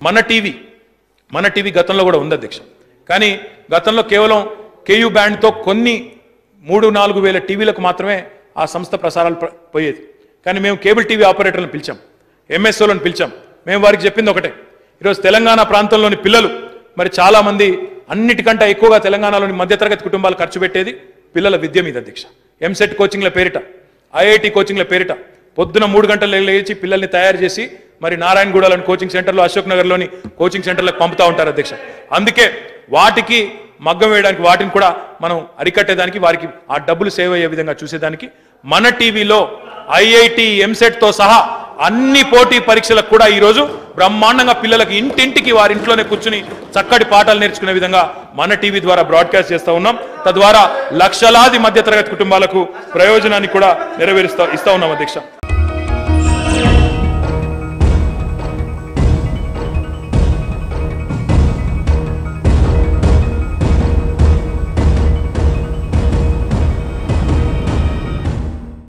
మన టీవీ గతంలో కూడా ఉంది అధ్యక్ష. కానీ గతంలో కేవలం కేయూ బ్యాండ్తో కొన్ని 3-4 వేల టీవీలకు మాత్రమే ఆ సంస్థ ప్రసారాలు పోయేది. కానీ మేము కేబుల్ టీవీ ఆపరేటర్లను పిలిచాం, ఎంఎస్ఓలను పిలిచాం. మేము వారికి చెప్పింది ఒకటే, ఈరోజు తెలంగాణ ప్రాంతంలోని పిల్లలు మరి చాలామంది అన్నిటికంటే ఎక్కువగా తెలంగాణలోని మధ్యతరగతి కుటుంబాలు ఖర్చు పెట్టేది పిల్లల విద్య మీద అధ్యక్ష. ఎంసెట్ కోచింగ్ల పేరిట, ఐఐటి కోచింగ్ల పేరిట పొద్దున 3 గంటలు లేచి పిల్లల్ని తయారు చేసి మరి నారాయణగూడలోని కోచింగ్ సెంటర్లో, అశోక్ నగర్లోని కోచింగ్ సెంటర్లకు పంపుతూ ఉంటారు అధ్యక్ష. అందుకే వాటికి మగ్గం వేయడానికి, వాటిని కూడా మనం అరికట్టేదానికి, వారికి ఆ డబ్బులు సేవ్ అయ్యే విధంగా చూసేదానికి మన టీవీలో ఐఐటి ఎంసెట్తో సహా అన్ని పోటీ పరీక్షలకు కూడా ఈరోజు బ్రహ్మాండంగా పిల్లలకు ఇంటింటికి వారి ఇంట్లోనే కూర్చుని చక్కటి పాఠాలు నేర్చుకునే విధంగా మన టీవీ ద్వారా బ్రాడ్కాస్ట్ చేస్తూ ఉన్నాం. తద్వారా లక్షలాది మధ్యతరగతి కుటుంబాలకు ప్రయోజనాన్ని కూడా ఇస్తా ఉన్నాం అధ్యక్ష.